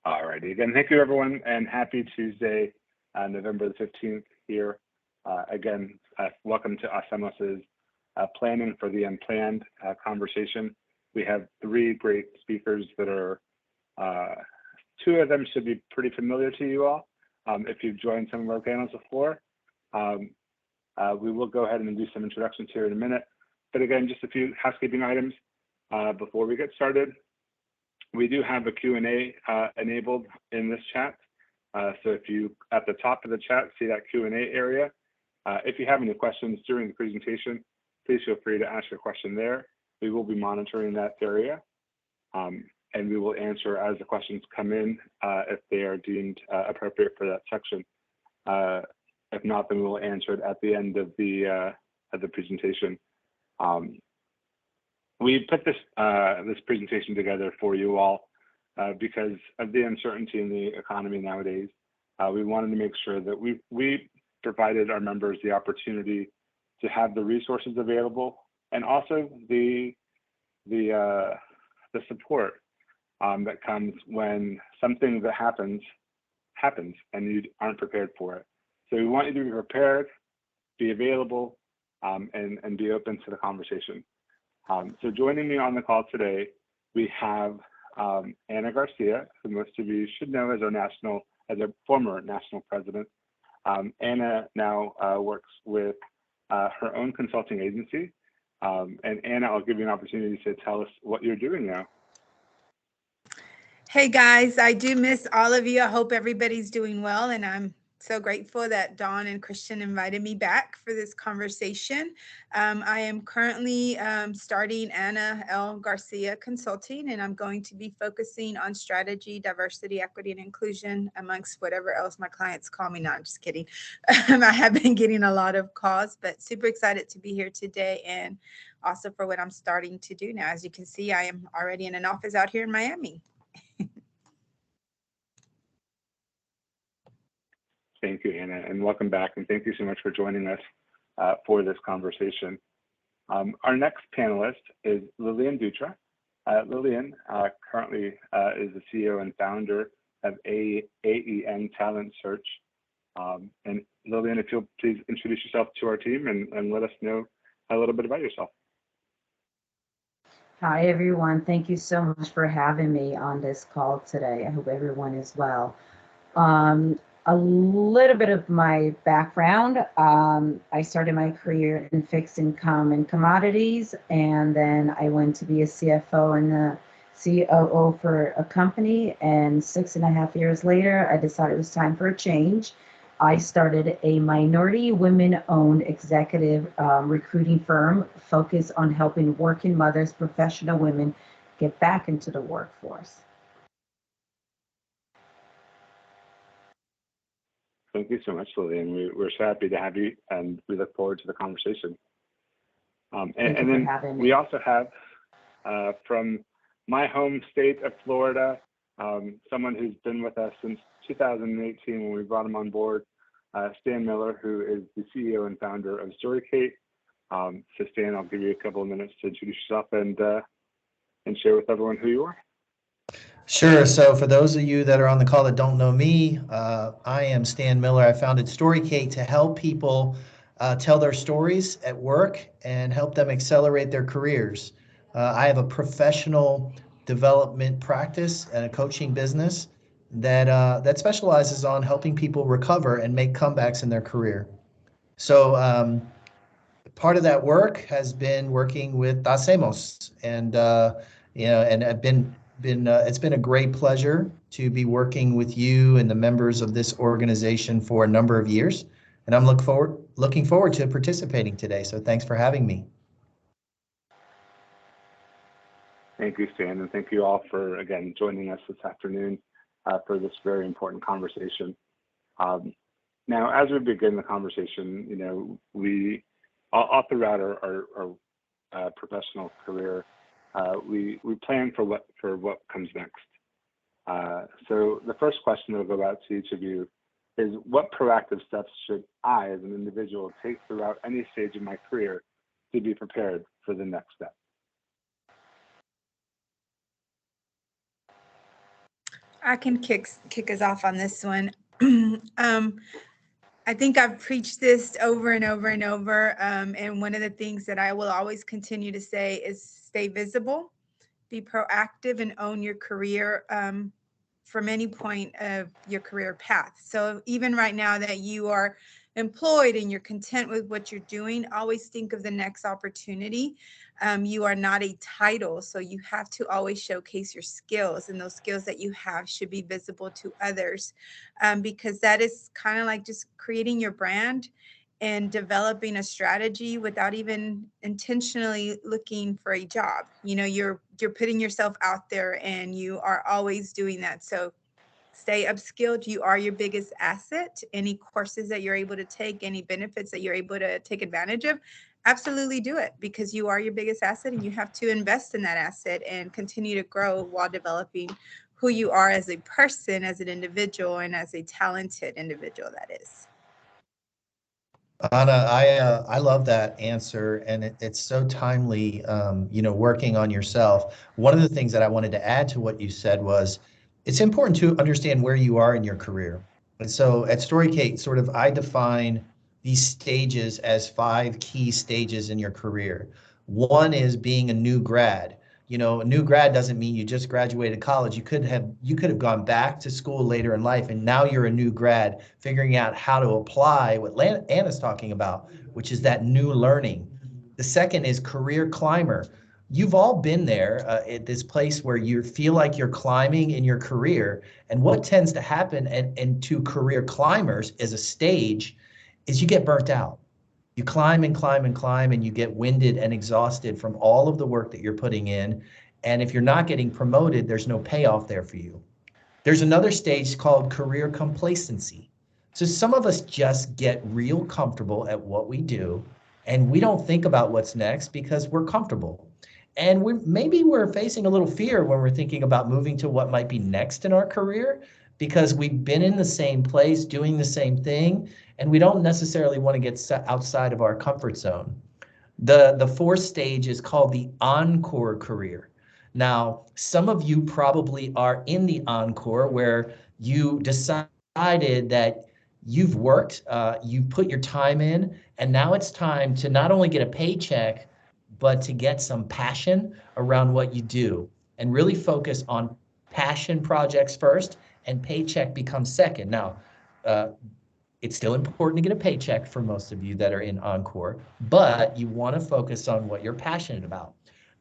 All righty. Again, thank you, everyone, and happy Tuesday, November the 15th here. Again, welcome to Asemos's Planning for the Unplanned conversation. We have three great speakers that are, two of them should be pretty familiar to you all if you've joined some of our panels before. We will go ahead and do some introductions here in a minute. But again, just a few housekeeping items before we get started. We do have a Q&A enabled in this chat. So if you, at the top of the chat, see that Q&A area, if you have any questions during the presentation, please feel free to ask your question there. We will be monitoring that area, and we will answer as the questions come in if they are deemed appropriate for that section. If not, then we will answer it at the end of the presentation. We put this this presentation together for you all because of the uncertainty in the economy nowadays. We wanted to make sure that we provided our members the opportunity to have the resources available and also the support that comes when something that happens and you aren't prepared for it. So we want you to be prepared, be available, and be open to the conversation. So joining me on the call today, we have Anna Garcia, who most of you should know as our former national president. Anna now works with her own consulting agency. And Anna, I'll give you an opportunity to tell us what you're doing now. Hey guys, I do miss all of you. I hope everybody's doing well, and I'm so grateful that Dawn and Christian invited me back for this conversation. I am currently starting Anna L. Garcia Consulting, and I'm going to be focusing on strategy, diversity, equity, and inclusion amongst whatever else my clients call me. No, I'm just kidding. I have been getting a lot of calls, but super excited to be here today and also for what I'm starting to do now. As you can see, I am already in an office out here in Miami. Thank you, Anna, and welcome back. And thank you so much for joining us for this conversation. Our next panelist is Lilian Dutra. Lilian currently is the CEO and founder of AEN Talent Search. And Lilian, if you'll please introduce yourself to our team and let us know a little bit about yourself. Hi, everyone. Thank you so much for having me on this call today. I hope everyone is well. A little bit of my background. I started my career in fixed income and commodities, and then I went to be a CFO and a COO for a company. And 6.5 years later, I decided it was time for a change. I started a minority women-owned executive recruiting firm focused on helping working mothers, professional women get back into the workforce. Thank you so much, Lilian. We're so happy to have you, and we look forward to the conversation. And then we also have from my home state of Florida, someone who's been with us since 2018 when we brought him on board, Stan Miller, who is the CEO and founder of Storicate. So Stan, I'll give you a couple of minutes to introduce yourself and share with everyone who you are. Sure. So for those of you that are on the call that don't know me, I am Stan Miller. I founded Storicate to help people tell their stories at work and help them accelerate their careers. I have a professional development practice and a coaching business that specializes on helping people recover and make comebacks in their career. So part of that work has been working with Hacemos, and and I've been it's been a great pleasure to be working with you and the members of this organization for a number of years, and I'm looking forward to participating today. So thanks for having me. Thank you, Stan, and thank you all for again joining us this afternoon for this very important conversation. Now, as we begin the conversation, we all throughout our professional career, we plan for what comes next. So the first question that will go out to each of you is, what proactive steps should I, as an individual, take throughout any stage of my career to be prepared for the next step? I can kick us off on this one. I think I've preached this over and over and over. And one of the things that I will always continue to say is stay visible, be proactive, and own your career from any point of your career path. So even right now that you are employed and you're content with what you're doing, always think of the next opportunity. You are not a title, so you have to always showcase your skills, and those skills that you have should be visible to others, because that is kind of like just creating your brand and developing a strategy without even intentionally looking for a job. You know, you're putting yourself out there, and you are always doing that. So stay upskilled. You are your biggest asset. Any courses that you're able to take, any benefits that you're able to take advantage of, absolutely do it, because you are your biggest asset, and you have to invest in that asset and continue to grow while developing who you are as a person, as an individual, and as a talented individual that is. Anna, I love that answer, and it's so timely. Working on yourself. One of the things that I wanted to add to what you said was, it's important to understand where you are in your career. And so at Storicate, sort of, I define these stages as 5 key stages in your career. One is being a new grad. A new grad doesn't mean you just graduated college. You could have gone back to school later in life, and now you're a new grad figuring out how to apply what Anna's talking about, which is that new learning. The second is career climber. You've all been there at this place where you feel like you're climbing in your career. And what tends to happen and to career climbers as a stage is you get burnt out. You climb and climb and climb, and you get winded and exhausted from all of the work that you're putting in. And if you're not getting promoted, there's no payoff there for you. There's another stage called career complacency. So some of us just get real comfortable at what we do, and we don't think about what's next because we're comfortable. And maybe we're facing a little fear when we're thinking about moving to what might be next in our career, because we've been in the same place doing the same thing, and we don't necessarily want to get outside of our comfort zone. The fourth stage is called the encore career. Now, some of you probably are in the encore, where you decided that you've worked, you've put your time in, and now it's time to not only get a paycheck, but to get some passion around what you do, and really focus on passion projects first, and paycheck becomes second. Now, it's still important to get a paycheck for most of you that are in Encore, but you want to focus on what you're passionate about.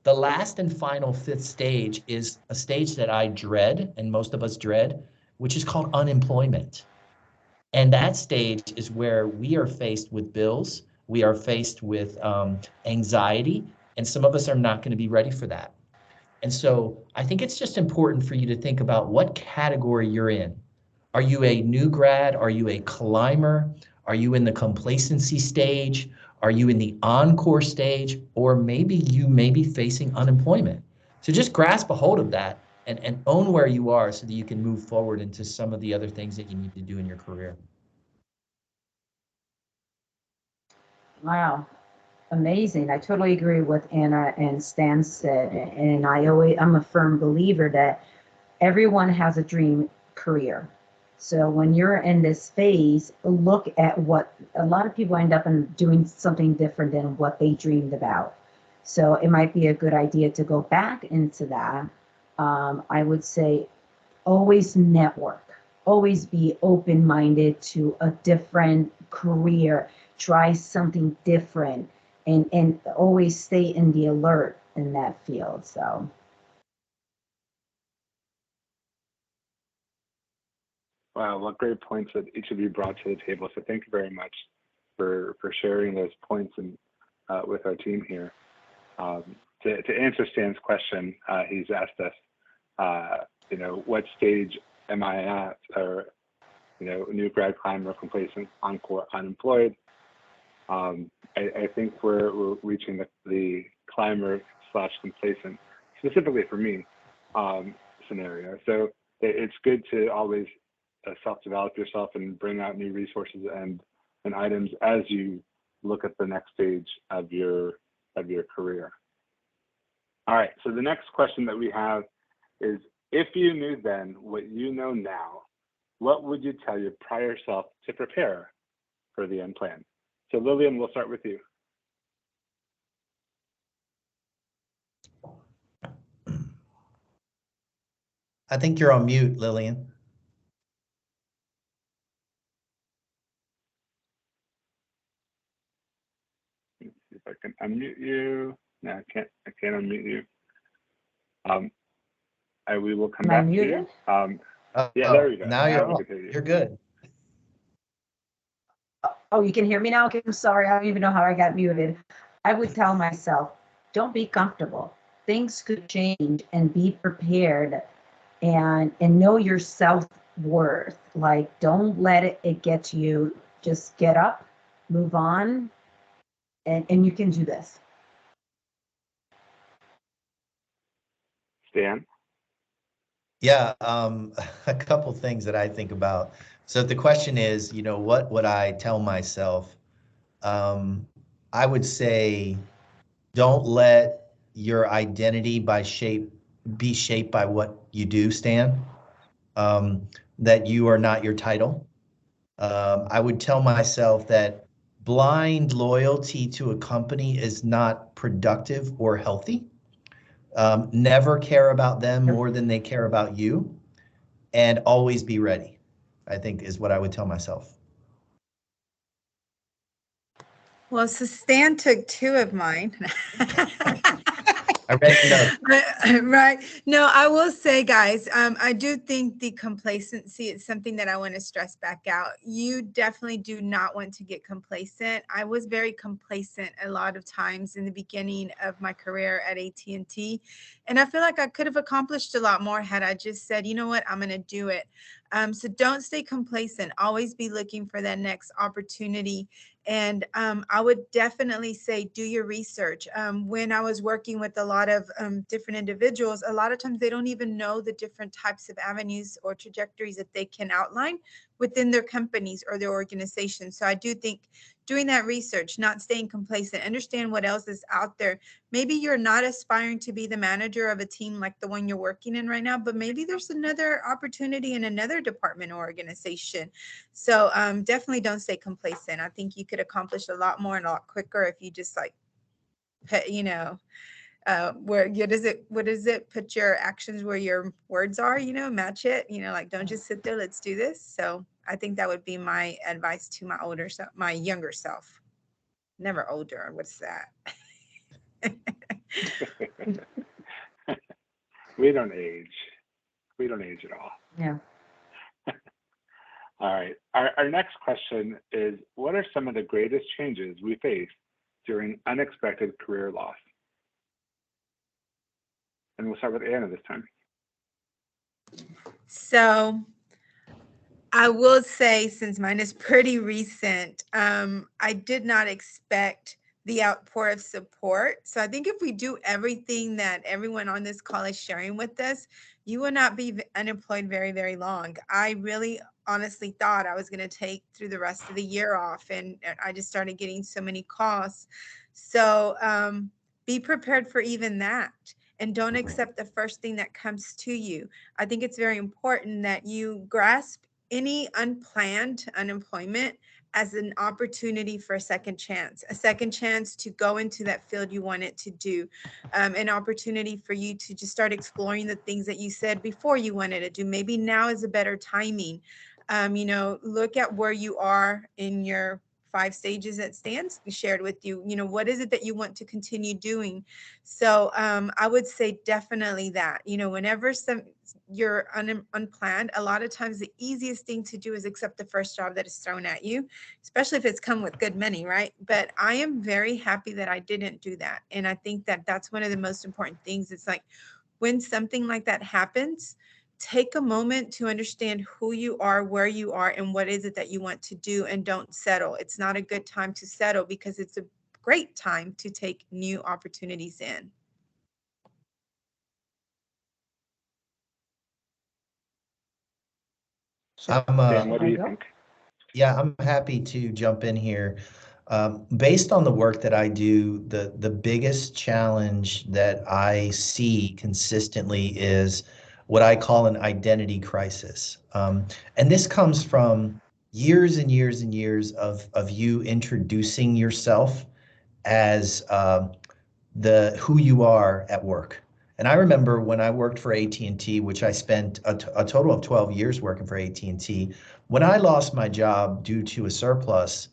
The last and final fifth stage is a stage that I dread, and most of us dread, which is called unemployment. And that stage is where we are faced with bills, we are faced with anxiety, and some of us are not going to be ready for that. And so I think it's just important for you to think about what category you're in. Are you a new grad? Are you a climber? Are you in the complacency stage? Are you in the encore stage? Or maybe you may be facing unemployment. So just grasp a hold of that and own where you are, so that you can move forward into some of the other things that you need to do in your career. Wow. Amazing. I totally agree with Anna and Stan said. And I'm a firm believer that everyone has a dream career. So when you're in this phase, look at what a lot of people end up in doing something different than what they dreamed about. So it might be a good idea to go back into that. I would say always network, always be open-minded to a different career, try something different, and always stay in the alert in that field. So Wow, what great points that each of you brought to the table. So thank you very much for sharing those points and with our team here. To answer Stan's question, he's asked us, what stage am I at? Or, new grad, climber, complacent, encore, unemployed. I think we're reaching the climber / complacent, specifically for me, scenario. So it's good to always self-develop yourself and bring out new resources and items as you look at the next stage of your career. All right, so the next question that we have is If you knew then what you know now, what would you tell your prior self to prepare for the unplanned? So Lilian, we'll start with you. I think you're on mute, Lilian. Let's see if I can unmute you. No, I can't unmute you. We will come back to you. Yeah, there we go. Now you're good. Oh, you can hear me now? Okay, I'm sorry. I don't even know how I got muted. I would tell myself, don't be comfortable. Things could change, and be prepared, and know your self-worth. Like, don't let it get to you. Just get up, move on, and you can do this. Stan? Yeah, a couple things that I think about. So if the question is, what would I tell myself? I would say, don't let your identity be shaped by what you do, Stan. That you are not your title. I would tell myself that blind loyalty to a company is not productive or healthy. Never care about them more than they care about you, and always be ready, I think, is what I would tell myself. Well, so Stan took two of mine. I read the note. Right. No, I will say, guys, I do think the complacency is something that I want to stress back out. You definitely do not want to get complacent. I was very complacent a lot of times in the beginning of my career at AT&T, and I feel like I could have accomplished a lot more had I just said, you know what, I'm going to do it. So don't stay complacent. Always be looking for that next opportunity. And I would definitely say do your research. When I was working with a lot of different individuals, a lot of times they don't even know the different types of avenues or trajectories that they can outline within their companies or their organizations. So I do think doing that research, not staying complacent, understand what else is out there. Maybe you're not aspiring to be the manager of a team like the one you're working in right now, but maybe there's another opportunity in another department or organization. So definitely don't stay complacent. I think you could accomplish a lot more and a lot quicker if you just like, what is it? Put your actions where your words are, match it, like, don't just sit there, let's do this. So I think that would be my advice to my younger self. Never older. What's that? We don't age. We don't age at all. Yeah. All right. Our next question is, what are some of the greatest changes we face during unexpected career loss? And we'll start with Anna this time. So I will say, since mine is pretty recent, I did not expect the outpour of support. So I think if we do everything that everyone on this call is sharing with us, you will not be unemployed very, very long. I really honestly thought I was going to take through the rest of the year off, and I just started getting so many calls. So be prepared for even that. And don't accept the first thing that comes to you. I think it's very important that you grasp any unplanned unemployment as an opportunity for a second chance to go into that field you wanted to do, an opportunity for you to just start exploring the things that you said before you wanted to do. Maybe now is a better timing. Look at where you are in your 5 stages that Stan shared with you. What is it that you want to continue doing? So I would say definitely that, whenever you're unplanned, a lot of times the easiest thing to do is accept the first job that is thrown at you, especially if it's come with good money, right? But I am very happy that I didn't do that. And I think that that's one of the most important things. It's like, when something like that happens, take a moment to understand who you are, where you are, and what is it that you want to do, and don't settle. It's not a good time to settle, because it's a great time to take new opportunities in. Dan, what do you think? Yeah, I'm happy to jump in here. Based on the work that I do, the biggest challenge that I see consistently is what I call an identity crisis. And this comes from years and years and years of you introducing yourself as the who you are at work. And I remember when I worked for AT&T, which I spent a total of 12 years working for AT&T, when I lost my job due to a surplus,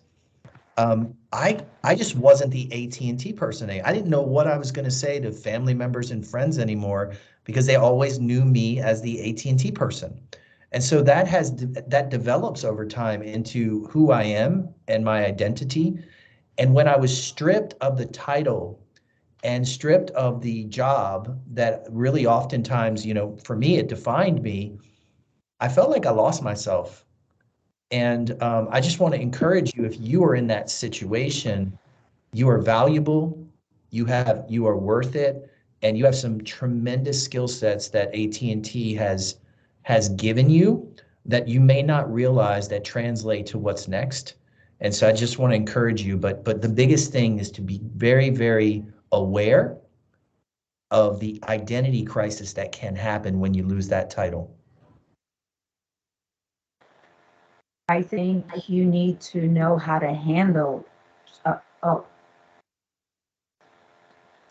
I just wasn't the AT&T person. I didn't know what I was going to say to family members and friends anymore because they always knew me as the AT&T person. And so that develops over time into who I am and my identity. And when I was stripped of the title and stripped of the job that really oftentimes, for me, it defined me, I felt like I lost myself. And I just want to encourage you, if you are in that situation, you are valuable, you are worth it, and you have some tremendous skill sets that AT&T has given you that you may not realize that translate to what's next. And so I just want to encourage you, but the biggest thing is to be very, very aware of the identity crisis that can happen when you lose that title. I think you need to know how to handle. Oh,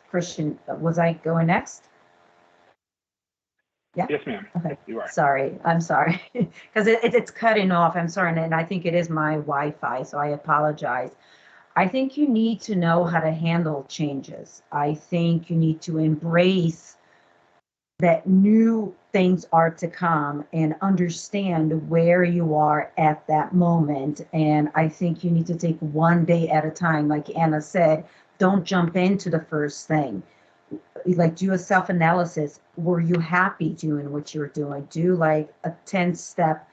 Christian, was I going next? Yeah. Yes, ma'am. Okay. You are. Sorry, I'm sorry because it's cutting off. I'm sorry, and I think it is my Wi-Fi, so I apologize. I think you need to know how to handle changes. I think you need to embrace that new things are to come and understand where you are at that moment. And I think you need to take one day at a time. Like Anna said, don't jump into the first thing. Like, do a self-analysis. Were you happy doing what you were doing? Do like a 10-step,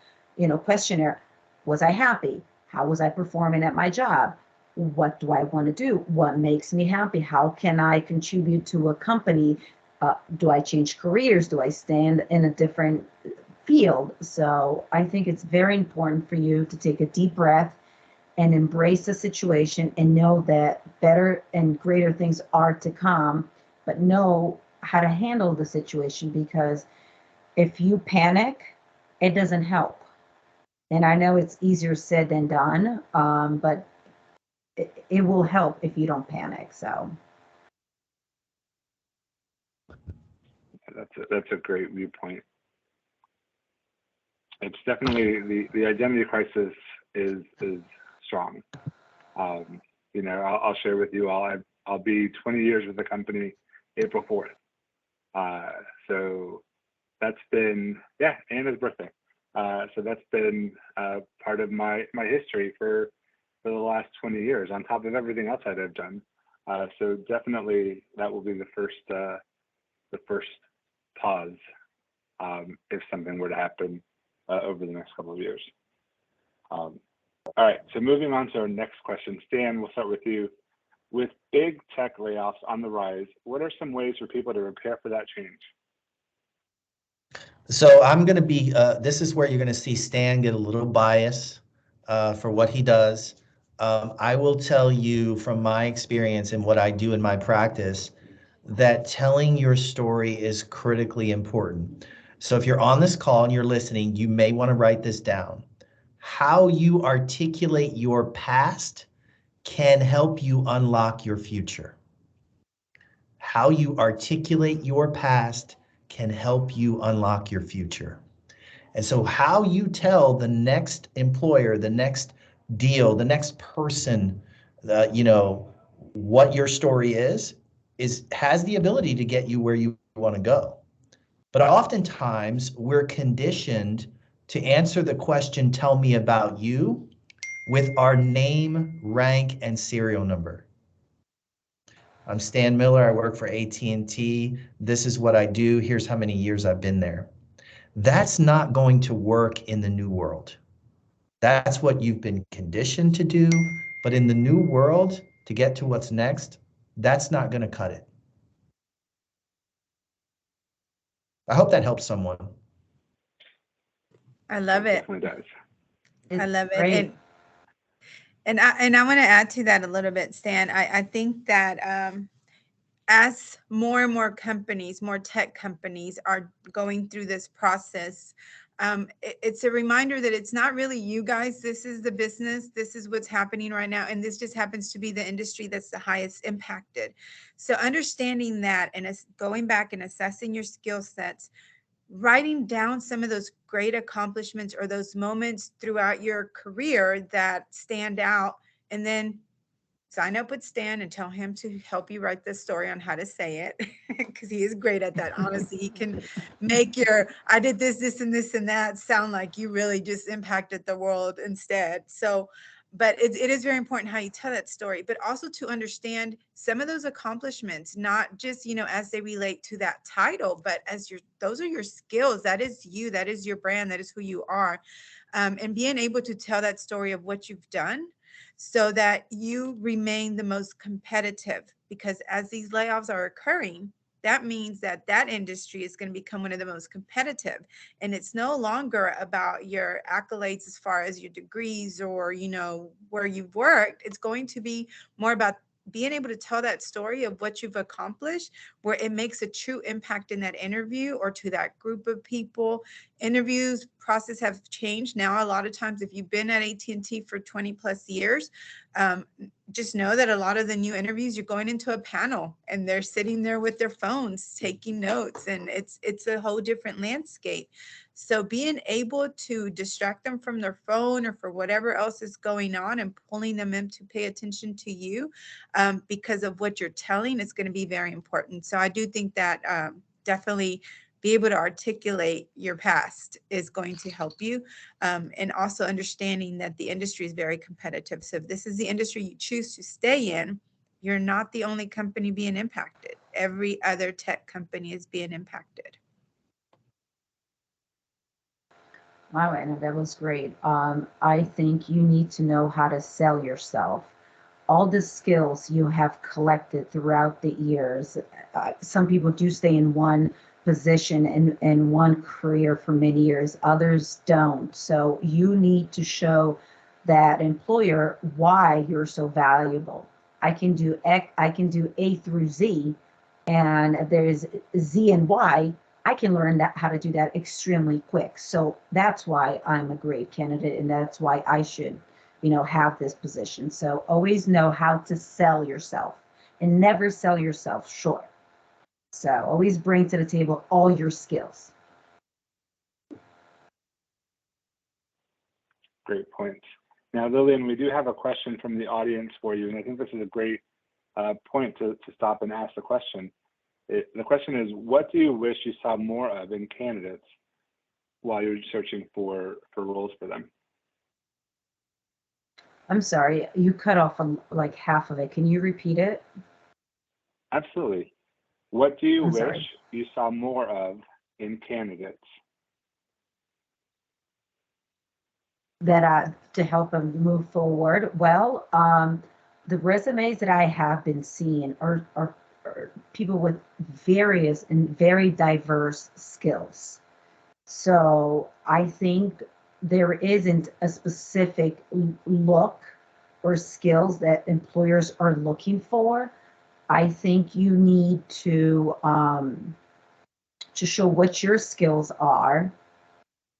questionnaire. Was I happy? How was I performing at my job? What do I want to do? What makes me happy? How can I contribute to a company? Do I change careers? Do I stand in a different field? So I think it's very important for you to take a deep breath and embrace the situation and know that better and greater things are to come, but know how to handle the situation, because if you panic, it doesn't help. And I know it's easier said than done, but it will help if you don't panic. So That's a great viewpoint. It's definitely the identity crisis is strong. I'll share with you all. I'll be 20 years with the company April 4th. So that's been Anna's birthday. So that's been part of my history for the last 20 years, on top of everything else I've done. So definitely that will be the first pause if something were to happen over the next couple of years. All right, so moving on to our next question. Stan, we'll start with you. With big tech layoffs on the rise, what are some ways for people to prepare for that change? So I'm going to be, this is where you're going to see Stan get a little bias for what he does. I will tell you from my experience and what I do in my practice that telling your story is critically important. So if you're on this call and you're listening, you may want to write this down. How you articulate your past can help you unlock your future. How you articulate your past can help you unlock your future. And so how you tell the next employer, the next deal, the next person, what your story has the ability to get you where you want to go. But oftentimes we're conditioned to answer the question, tell me about you, with our name, rank, and serial number. I'm Stan Miller. I work for AT&T. This is what I do. Here's how many years I've been there. That's not going to work in the new world. That's what you've been conditioned to do. But in the new world, to get to what's next, that's not going to cut it. I hope that helps someone. I love it. Definitely does. I love it. Great. And I want to add to that a little bit, Stan. I think that as more and more companies, more tech companies are going through this process, it's a reminder that it's not really you guys. This is the business. This is what's happening right now. And this just happens to be the industry that's the highest impacted. So understanding that and going back and assessing your skill sets, writing down some of those great accomplishments or those moments throughout your career that stand out, and then sign up with Stan and tell him to help you write the story on how to say it, because he is great at that. Honestly, he can make your I did this and this and that sound like you really just impacted the world instead. So, but it is very important how you tell that story, but also to understand some of those accomplishments, not just, as they relate to that title, but as those are your skills. That is you, that is your brand, that is who you are. And being able to tell that story of what you've done so that you remain the most competitive, because as these layoffs are occurring, that means that that industry is going to become one of the most competitive. And it's no longer about your accolades as far as your degrees or, where you've worked. It's going to be more about being able to tell that story of what you've accomplished, where it makes a true impact in that interview or to that group of people. Interviews process have changed now. A lot of times, if you've been at AT&T for 20 plus years, just know that a lot of the new interviews, you're going into a panel and they're sitting there with their phones taking notes, and it's a whole different landscape. So being able to distract them from their phone or for whatever else is going on and pulling them in to pay attention to you because of what you're telling is going to be very important. So I do think that definitely be able to articulate your past is going to help you. And also understanding that the industry is very competitive. So if this is the industry you choose to stay in, you're not the only company being impacted. Every other tech company is being impacted. Wow, Anna, that was great. I think you need to know how to sell yourself. All the skills you have collected throughout the years. Some people do stay in one position and one career for many years, others don't. So you need to show that employer why you're so valuable. I can do A through Z, and there's Z and Y. I can learn how to do that extremely quick. So that's why I'm a great candidate, and that's why I should, have this position. So always know how to sell yourself and never sell yourself short. So always bring to the table all your skills. Great points. Now, Lilian, we do have a question from the audience for you, and I think this is a great point to stop and ask the question. The question is, what do you wish you saw more of in candidates while you're searching for roles for them? I'm sorry, you cut off like half of it. Can you repeat it? Absolutely. What do you wish sorry. you saw more of in candidates? That to help them move forward. Well, the resumes that I have been seeing are people with various and very diverse skills. So I think there isn't a specific look or skills that employers are looking for. I think you need to show what your skills are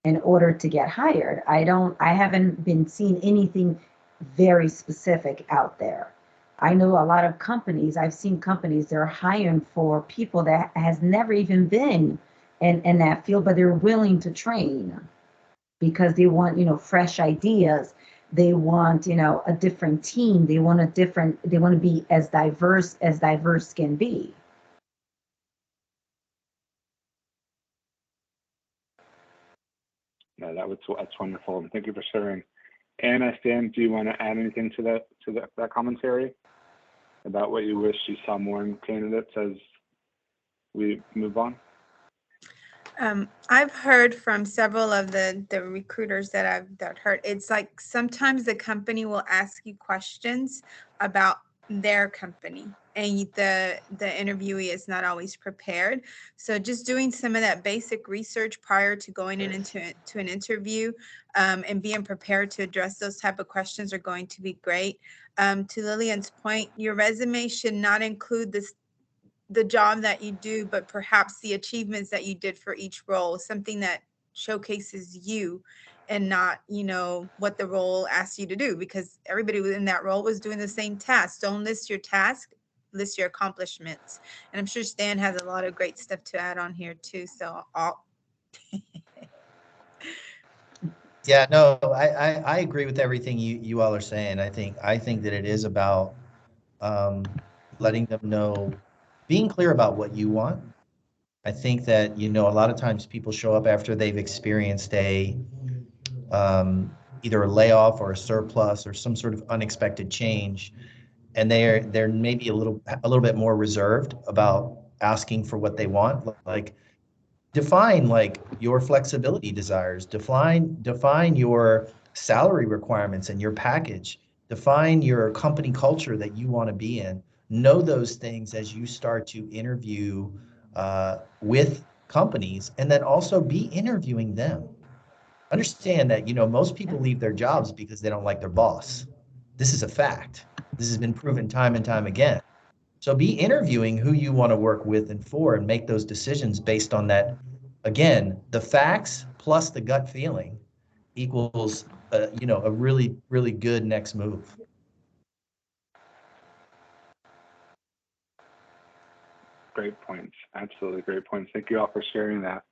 in order to get hired. I haven't been seeing anything very specific out there. I know a lot of companies, I've seen companies that are hiring for people that has never even been in that field, but they're willing to train because they want, fresh ideas. They want, a different team. They want to be as diverse can be. No, that's wonderful. And thank you for sharing. Anna, Stan, do you want to add anything to that commentary about what you wish you saw more in candidates as we move on? I've heard from several of the recruiters that I've heard, it's like sometimes the company will ask you questions about their company and the interviewee is not always prepared. So just doing some of that basic research prior to going into an interview and being prepared to address those type of questions are going to be great. To Lilian's point, your resume should not include this the job that you do, but perhaps the achievements that you did for each role, something that showcases you and not, you know, what the role asks you to do, because everybody within that role was doing the same task. Don't list your task, list your accomplishments. And I'm sure Stan has a lot of great stuff to add on here too. So I'll Yeah, no, I agree with everything you all are saying. I think that it is about letting them know, being clear about what you want. I think that, you know, a lot of times people show up after they've experienced either a layoff or a surplus or some sort of unexpected change, and they're maybe a little bit more reserved about asking for what they want. Like, define like your flexibility desires, define your salary requirements and your package, define your company culture that you want to be in. Know those things as you start to interview with companies, and then also be interviewing them. Understand that, you know, most people leave their jobs because they don't like their boss. This is a fact. This has been proven time and time again. So be interviewing who you want to work with and for, and make those decisions based on that. Again, the facts plus the gut feeling equals, you know, a really, really good next move. Great points. Absolutely great points. Thank you all for sharing that.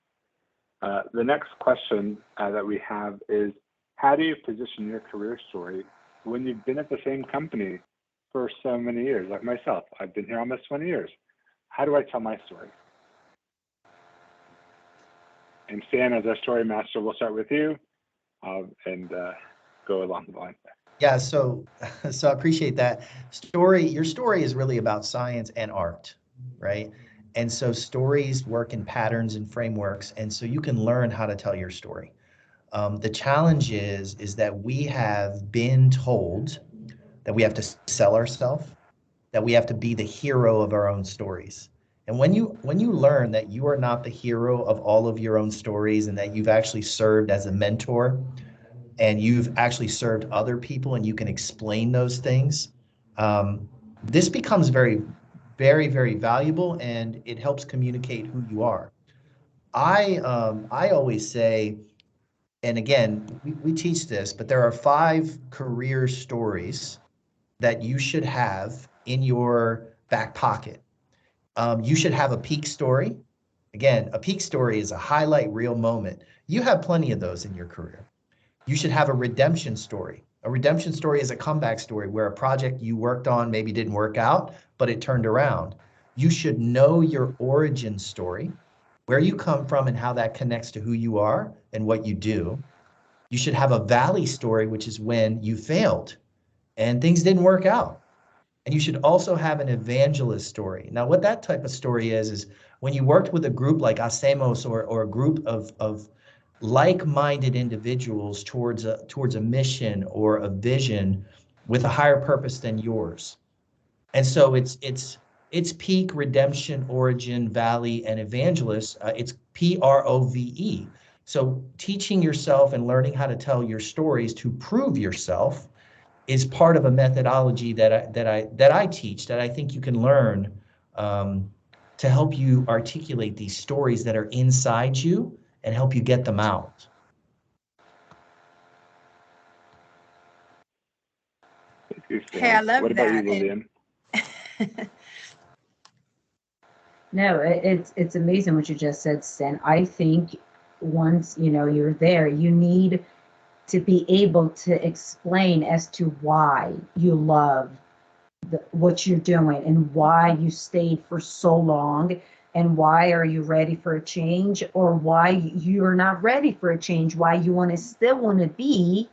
The next question that we have is, how do you position your career story when you've been at the same company for so many years? Like myself, I've been here almost 20 years. How do I tell my story? And Stan, as our story master, we'll start with you and go along the line. Yeah, so I appreciate that. Your story is really about science and art, right? And so stories work in patterns and frameworks, and so you can learn how to tell your story. The challenge is that we have been told that we have to sell ourselves, that we have to be the hero of our own stories. And when you learn that you are not the hero of all of your own stories, and that you've actually served as a mentor, and you've actually served other people, and you can explain those things, this becomes very, very, very valuable, and it helps communicate who you are. I always say, and again, we teach this, but there are 5 career stories that you should have in your back pocket. You should have a peak story. Again, a peak story is a highlight reel moment. You have plenty of those in your career. You should have a redemption story. A redemption story is a comeback story where a project you worked on maybe didn't work out, but it turned around. You should know your origin story, where you come from and how that connects to who you are and what you do. You should have a valley story, which is when you failed and things didn't work out. And you should also have an evangelist story. Now, what that type of story is when you worked with a group like Hacemos, or a group of like-minded individuals towards a mission or a vision with a higher purpose than yours. And so it's peak, redemption, origin, valley, and evangelist. It's PROVE. So teaching yourself and learning how to tell your stories to prove yourself is part of a methodology that I teach, that I think you can learn, to help you articulate these stories that are inside you and help you get them out. Thank you, Hey, I Stan. love What about you, that. Lilian? No, it's amazing what you just said, Stan. I think once you know you're there, you need to be able to explain as to why you love what you're doing, and why you stayed for so long, and why are you ready for a change, or why you're not ready for a change, why you still want to be,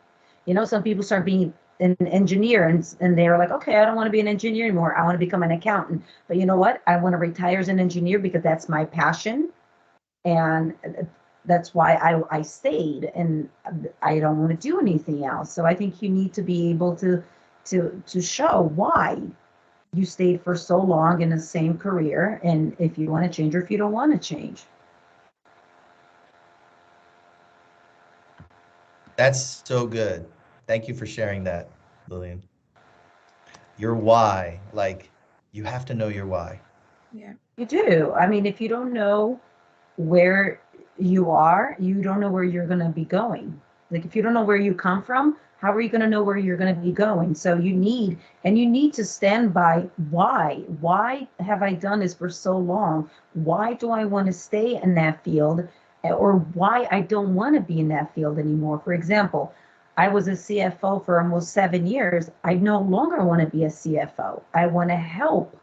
you know, some people start being an engineer, and they're like, okay, I don't want to be an engineer anymore, I want to become an accountant. But you know what, I want to retire as an engineer because that's my passion, and that's why I stayed, and I don't want to do anything else. So I think you need to be able to show why you stayed for so long in the same career, and if you want to change or if you don't want to change. That's so good. Thank you for sharing that, Lillian. Your why, like, you have to know your why. Yeah. You do. I mean, if you don't know where you are, you don't know where you're going to be going. Like if you don't know where you come from, how are you going to know where you're going to be going? So you need to stand by why. Why have I done this for so long? Why do I want to stay in that field? Or why I don't want to be in that field anymore? For example, I was a CFO for almost 7 years. I no longer want to be a CFO. I want to help,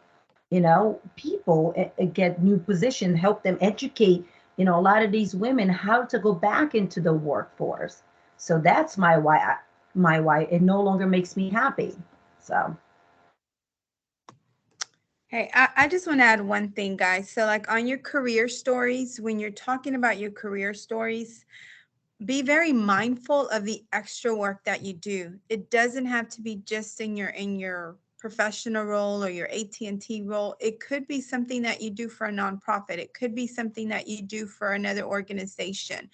people get new positions, help them educate, a lot of these women how to go back into the workforce. So that's my why. It no longer makes me happy. So. Hey, I just want to add one thing, guys. So, like on your career stories, when you're talking about your career stories, be very mindful of the extra work that you do. It doesn't have to be just in your professional role or your AT&T role. It could be something that you do for a nonprofit. It could be something that you do for another organization,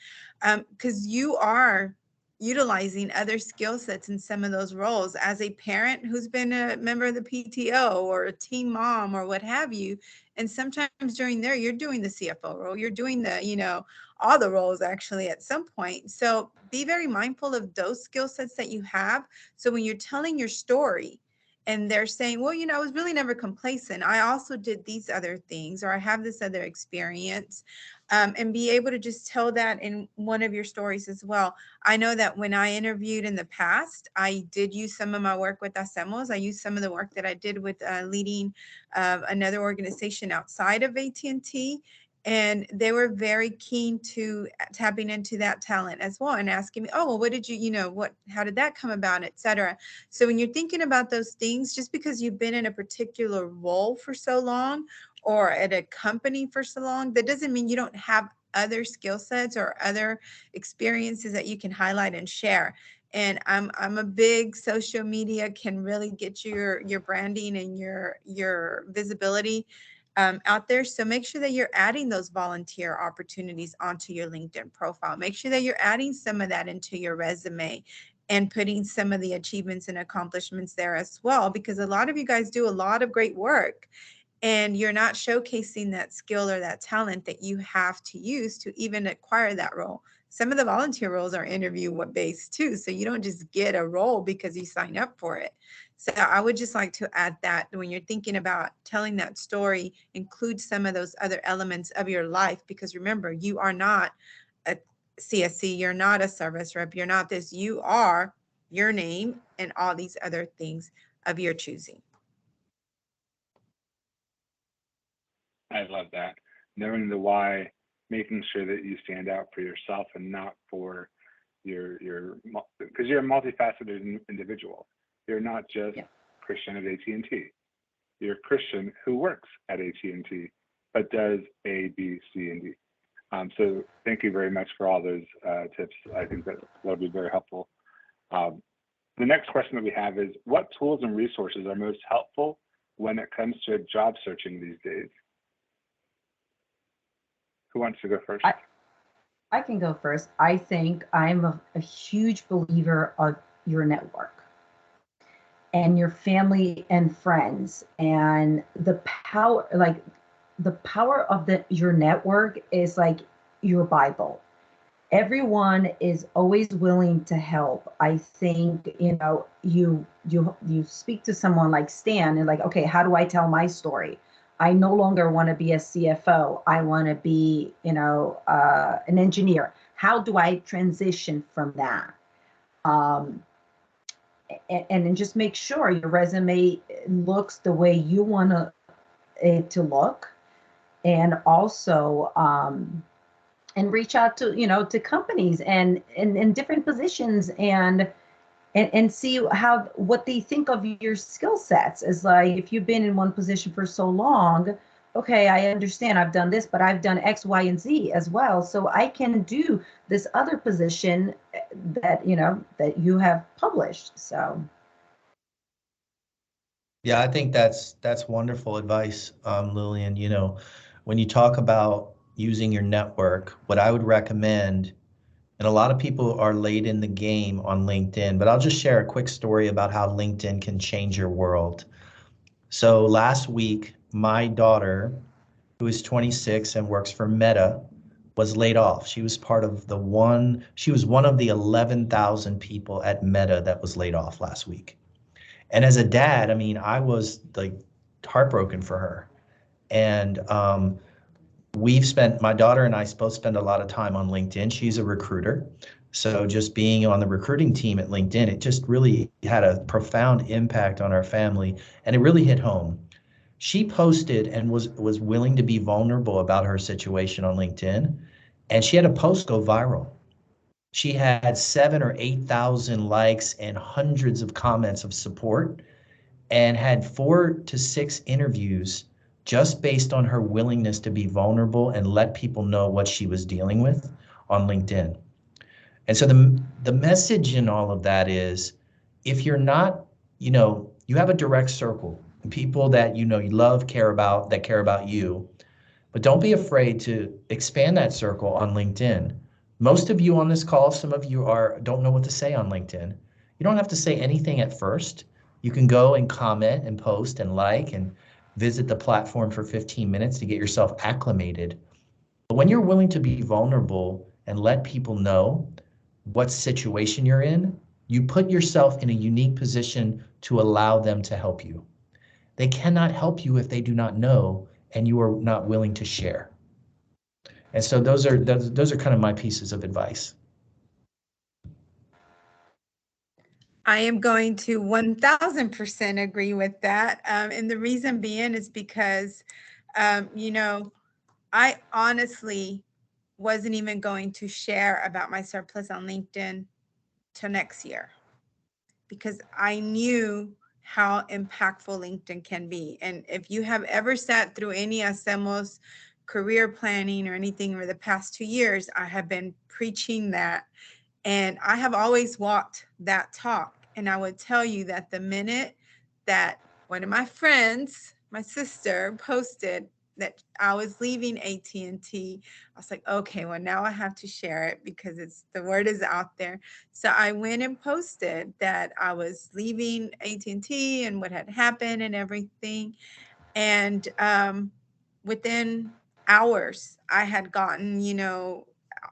because you are utilizing other skill sets in some of those roles as a parent who's been a member of the PTO or a team mom or what have you. And sometimes during there, you're doing the CFO role, you're doing the, all the roles actually at some point. So be very mindful of those skill sets that you have. So when you're telling your story and they're saying, well, I was really never complacent. I also did these other things, or I have this other experience. And be able to just tell that in one of your stories as well. I know that when I interviewed in the past, I did use some of my work with Hacemos. I used some of the work that I did with leading another organization outside of AT&T. And they were very keen to tapping into that talent as well and asking me, oh, well, what did how did that come about, et cetera. So when you're thinking about those things, just because you've been in a particular role for so long or at a company for so long, that doesn't mean you don't have other skill sets or other experiences that you can highlight and share. And I'm a big social media can really get your branding and your visibility out there. So make sure that you're adding those volunteer opportunities onto your LinkedIn profile. Make sure that you're adding some of that into your resume and putting some of the achievements and accomplishments there as well, because a lot of you guys do a lot of great work and you're not showcasing that skill or that talent that you have to use to even acquire that role. Some of the volunteer roles are interview based too. So you don't just get a role because you sign up for it. So I would just like to add that when you're thinking about telling that story, include some of those other elements of your life, because remember, you are not a CSC, you're not a service rep, you're not this, you are your name and all these other things of your choosing. I love that. Knowing the why, making sure that you stand out for yourself and not for because you're a multifaceted individual. You're not just Christian at AT&T. You're Christian who works at AT&T, but does A, B, C, and D. So thank you very much for all those tips. I think that'll be very helpful. The next question that we have is, what tools and resources are most helpful when it comes to job searching these days? Who wants to go first? I can go first. I think I'm a huge believer of your network and your family and friends, and the power of your network is like your Bible. Everyone is always willing to help. I think, you speak to someone like Stan and like, okay, how do I tell my story? I no longer want to be a CFO. I want to be, an engineer. How do I transition from that? And then just make sure your resume looks the way you want it to look, and also and reach out to to companies and in different positions and see what they think of your skill sets. Is like, if you've been in one position for so long, okay, I understand I've done this, but I've done X, Y, and Z as well, so I can do this other position that you have published. So Yeah, I think that's wonderful advice, Lillian. When you talk about using your network, what I would recommend, and a lot of people are late in the game on LinkedIn, but I'll just share a quick story about how LinkedIn can change your world. So last week, my daughter who is 26 and works for Meta, was laid off. She was one of the 11,000 people at Meta that was laid off last week. And as a dad, I mean, I was like heartbroken for her. And my daughter and I both spend a lot of time on LinkedIn. She's a recruiter. So just being on the recruiting team at LinkedIn, it just really had a profound impact on our family, and it really hit home. She posted and was willing to be vulnerable about her situation on LinkedIn, and she had a post go viral. She had 7 or 8,000 likes and hundreds of comments of support, and had 4 to 6 interviews just based on her willingness to be vulnerable and let people know what she was dealing with on LinkedIn. And so the message in all of that is, if you're not, you have a direct circle, people that you love, care about you, but don't be afraid to expand that circle on LinkedIn. Most of you on this call, some of you don't know what to say on LinkedIn. You don't have to say anything at first. You can go and comment and post and like and visit the platform for 15 minutes to get yourself acclimated. But when you're willing to be vulnerable and let people know what situation you're in, you put yourself in a unique position to allow them to help you. They cannot help you if they do not know and you are not willing to share. And so those are kind of my pieces of advice. I am going to 1000% agree with that. And the reason being is because, I honestly wasn't even going to share about my surplus on LinkedIn till next year, because I knew how impactful LinkedIn can be. And if you have ever sat through any Hacemos career planning or anything over the past 2 years, I have been preaching that. And I have always walked that talk. And I would tell you that the minute that one of my friends, my sister, posted that I was leaving AT&T, I was like, okay, well, now I have to share it because the word is out there. So I went and posted that I was leaving AT&T and what had happened and everything. And within hours, I had gotten,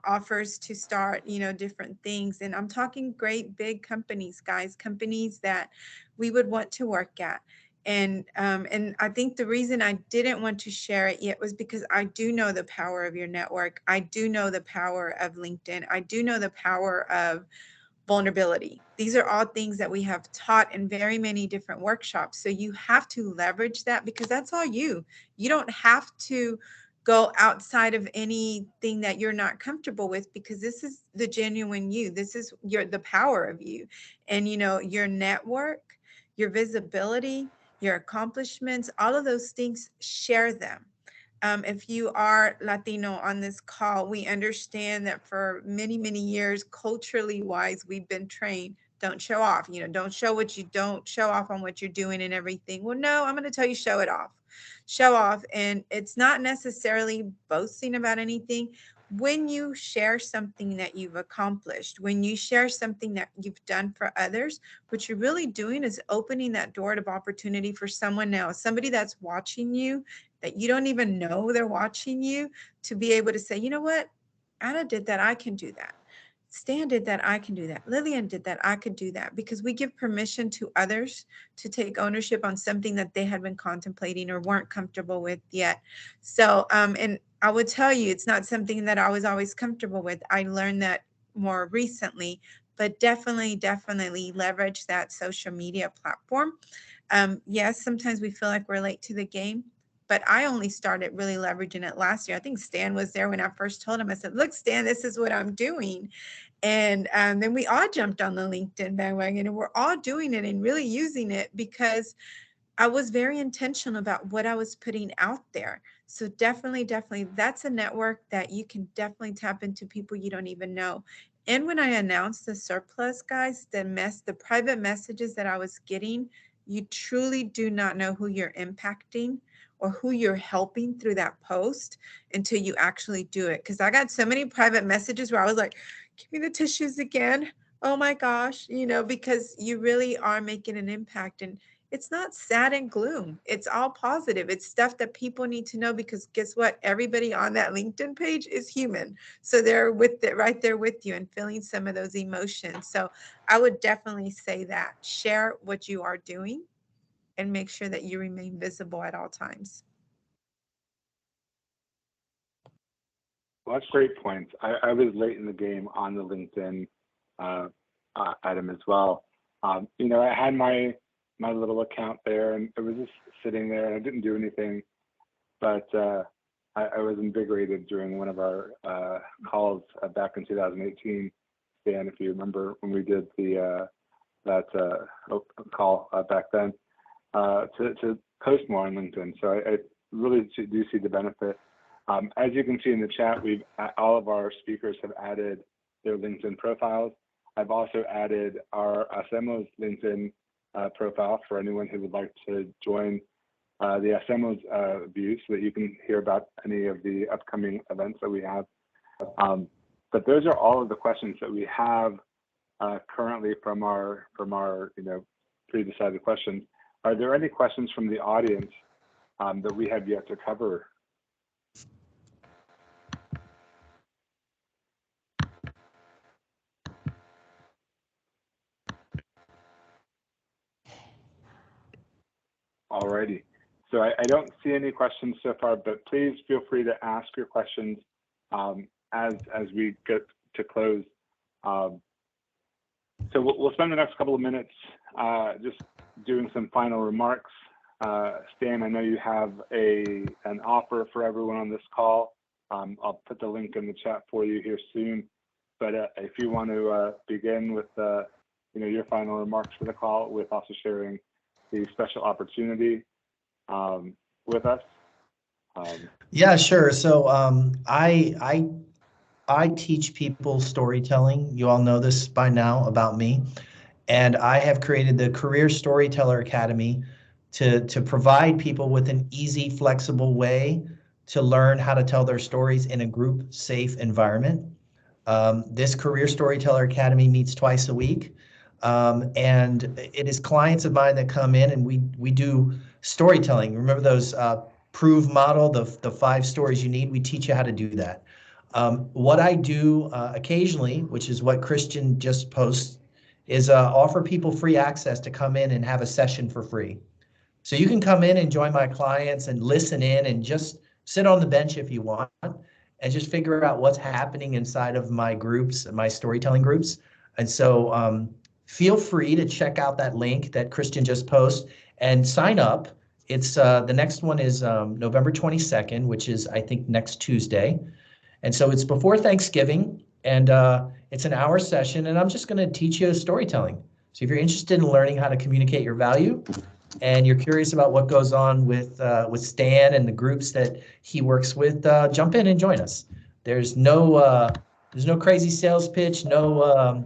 offers to start, different things. And I'm talking great big companies, guys, companies that we would want to work at. And I think the reason I didn't want to share it yet was because I do know the power of your network. I do know the power of LinkedIn. I do know the power of vulnerability. These are all things that we have taught in very many different workshops. So you have to leverage that, because that's all you. You don't have to go outside of anything that you're not comfortable with, because this is the genuine you. This is the power of you. And your network, your visibility, your accomplishments, all of those things, share them. If you are Latino on this call, we understand that for many, many years, culturally wise, we've been trained, don't show off, don't show off on what you're doing and everything. Well, no, I'm going to tell you, show off. And it's not necessarily boasting about anything. When you share something that you've accomplished, when you share something that you've done for others, what you're really doing is opening that door of opportunity for someone else, somebody that's watching you, that you don't even know they're watching you, to be able to say, you know what, Anna did that, I can do that. Stan did that, I can do that. Lilian did that, I could do that. Because we give permission to others to take ownership on something that they had been contemplating or weren't comfortable with yet. So, and I would tell you, it's not something that I was always comfortable with. I learned that more recently, but definitely leverage that social media platform. Yes, sometimes we feel like we're late to the game, but I only started really leveraging it last year. I think Stan was there when I first told him. I said, look, Stan, this is what I'm doing. And then we all jumped on the LinkedIn bandwagon, and we're all doing it and really using it, because I was very intentional about what I was putting out there. So definitely, that's a network that you can definitely tap into, people you don't even know. And when I announced the surplus, guys, the private messages that I was getting, you truly do not know who you're impacting or who you're helping through that post until you actually do it. Because I got so many private messages where I was like, give me the tissues again. Oh my gosh, because you really are making an impact. And it's not sad and gloom. It's all positive. It's stuff that people need to know, because guess what? Everybody on that LinkedIn page is human. So they're with it right there with you and feeling some of those emotions. So I would definitely say that share what you are doing and make sure that you remain visible at all times. Well, that's great points. I was late in the game on the LinkedIn item as well. You know, I had my little account there, and it was just sitting there, and I didn't do anything. But I was invigorated during one of our calls back in 2018, Dan, if you remember when we did that call back then, to post more on LinkedIn. So I really do see the benefit. As you can see in the chat, all of our speakers have added their LinkedIn profiles. I've also added our ASEMO's LinkedIn profile for anyone who would like to join the ASEMO's view, so that you can hear about any of the upcoming events that we have. But those are all of the questions that we have currently from our pre-decided questions. Are there any questions from the audience that we have yet to cover? Alrighty. So I don't see any questions so far, but please feel free to ask your questions as we get to close. So we'll spend the next couple of minutes just doing some final remarks. Stan, I know you have an offer for everyone on this call. I'll put the link in the chat for you here soon. But if you want to begin with your final remarks for the call, with also sharing the special opportunity with us. Yeah, sure. So I teach people storytelling. You all know this by now about me. And I have created the Career Storyteller Academy to provide people with an easy, flexible way to learn how to tell their stories in a group safe environment. This Career Storyteller Academy meets twice a week. And it is clients of mine that come in, and we do storytelling. Remember those prove model, the 5 stories you need? We teach you how to do that. What I do occasionally, which is what Christian just posts, is offer people free access to come in and have a session for free. So you can come in and join my clients and listen in and just sit on the bench if you want, and just figure out what's happening inside of my groups, my storytelling groups. And so feel free to check out that link that Christian just posted and sign up. It's the next one is November 22nd, which is, I think, next Tuesday. And so it's before Thanksgiving, and it's an hour session, and I'm just going to teach you storytelling. So if you're interested in learning how to communicate your value, and you're curious about what goes on with Stan and the groups that he works with, jump in and join us. There's no crazy sales pitch, no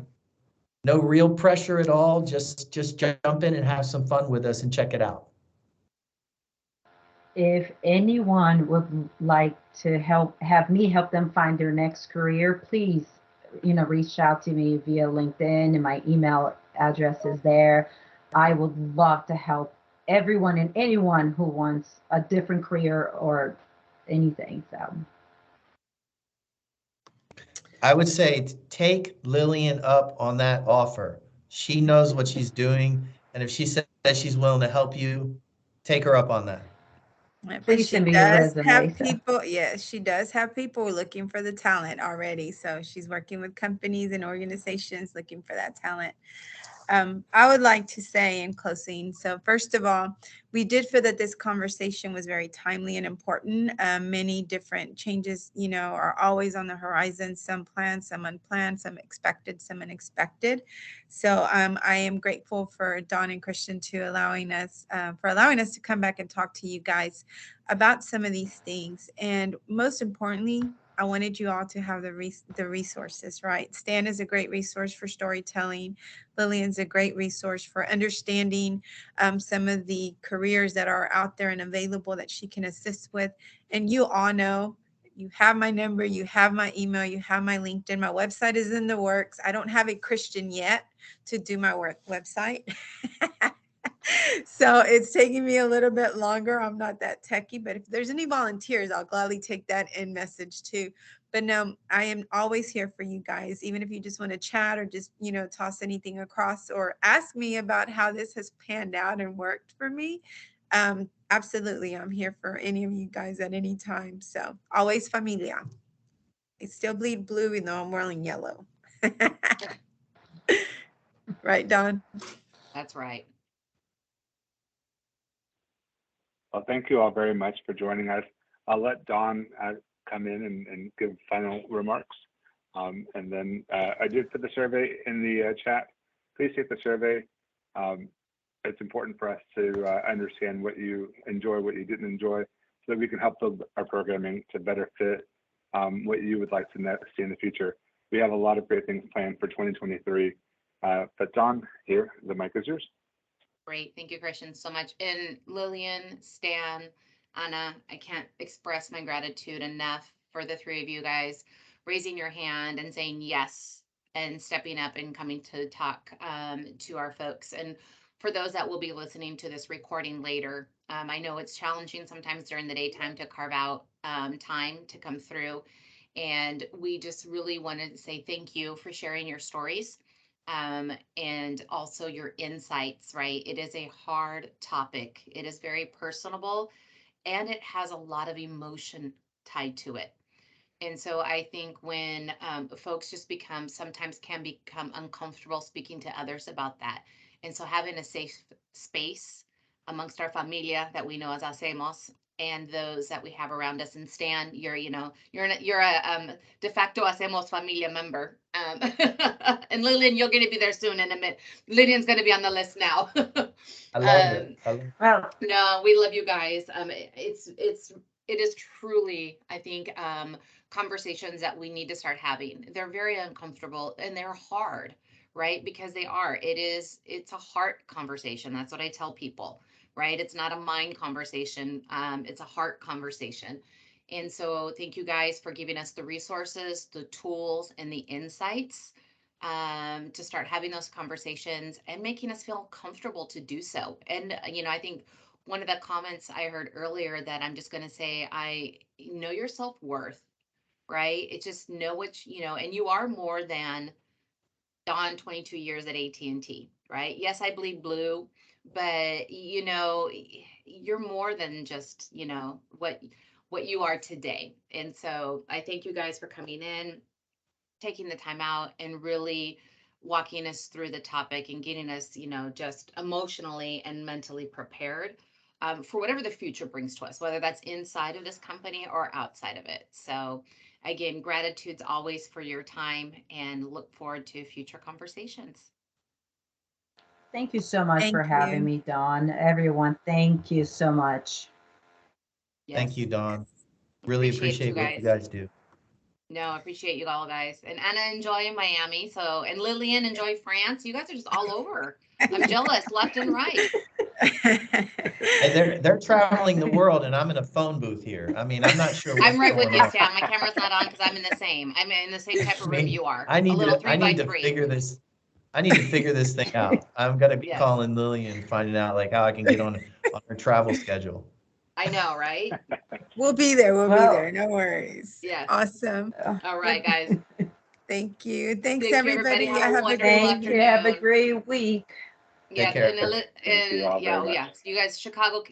real pressure at all. Just jump in and have some fun with us and check it out. If anyone would like to have me help them find their next career, please, reach out to me via LinkedIn, and my email address is there. I would love to help everyone and anyone who wants a different career or anything. So I would say take Lilian up on that offer. She knows what she's doing, and if she says she's willing to help you, take her up on that. Please send me your resume. Yes, she does have people looking for the talent already. So she's working with companies and organizations looking for that talent. I would like to say in closing, so first of all, we did feel that this conversation was very timely and important. Many different changes, are always on the horizon, some planned, some unplanned, some expected, some unexpected. So I am grateful for Dawn and Christian for allowing us to come back and talk to you guys about some of these things. And most importantly, I wanted you all to have the resources, right? Stan is a great resource for storytelling. Lilian's a great resource for understanding some of the careers that are out there and available that she can assist with. And you all know, you have my number, you have my email, you have my LinkedIn. My website is in the works. I don't have a Christian yet to do my website. So it's taking me a little bit longer. I'm not that techie, but if there's any volunteers, I'll gladly take that in message too. But no, I am always here for you guys, even if you just want to chat or just, toss anything across or ask me about how this has panned out and worked for me. Absolutely, I'm here for any of you guys at any time. So always familia. I still bleed blue, even though I'm wearing yellow. Right, Don? That's right. Well, thank you all very much for joining us. I'll let Dawn come in and give final remarks. And then I did put the survey in the chat. Please take the survey. It's important for us to understand what you enjoy, what you didn't enjoy, so that we can help build our programming to better fit what you would like to see in the future. We have a lot of great things planned for 2023. But Dawn, here, the mic is yours. Great. Thank you, Christian, so much. And Lilian, Stan, Anna, I can't express my gratitude enough for the three of you guys raising your hand and saying yes and stepping up and coming to talk to our folks. And for those that will be listening to this recording later, I know it's challenging sometimes during the daytime to carve out time to come through. And we just really wanted to say thank you for sharing your stories. And also your insights, right? It is a hard topic. It is very personable and it has a lot of emotion tied to it. And so I think when folks just sometimes can become uncomfortable speaking to others about that. And so having a safe space amongst our familia that we know as hacemos and those that we have around us. And Stan, you're a de facto hacemos familia member. And Lilian, you're going to be there soon in a minute. Lilian's going to be on the list now. I love it. Well, No, we love you guys. It is truly, I think, conversations that we need to start having. They're very uncomfortable and they're hard, right? Because it's a heart conversation. That's what I tell people, right? It's not a mind conversation. It's a heart conversation. And so thank you guys for giving us the resources, the tools, and the insights to start having those conversations and making us feel comfortable to do so. And, I think one of the comments I heard earlier that I'm just going to say, I know your self-worth, right? It's just know and you are more than Dawn 22 years at AT&T, right? Yes, I bleed blue, but you're more than just, what you are today. And so I thank you guys for coming in, taking the time out and really walking us through the topic and getting us, just emotionally and mentally prepared for whatever the future brings to us, whether that's inside of this company or outside of it. So again, gratitude's always for your time and look forward to future conversations. thank you so much Thank for having you. me, Dawn. Everyone, thank you so much. Thank Yes. you, Dawn. Really appreciate what you guys do. No, I appreciate you all guys. And Anna, enjoy Miami. And Lilian, enjoy France. You guys are just all over. I'm jealous, left and right. And they're traveling the world, and I'm in a phone booth here. I mean, I'm not sure what's I'm right with going you, on. Stan. My camera's not on because I'm in the same type of room you are. I need to three. figure this. I need to figure this thing out. I'm gonna be Yes. calling Lilian, finding out like how I can get on her travel schedule. I know, right? We'll be there. We'll be Well- there. No worries. Yes. Awesome. All right, guys. Thank you. Thanks, Thank you, everybody. everybody. Have a wonderful Thank you. Have a great week. Yeah, care. and Thank you all very much. you guys, Chicago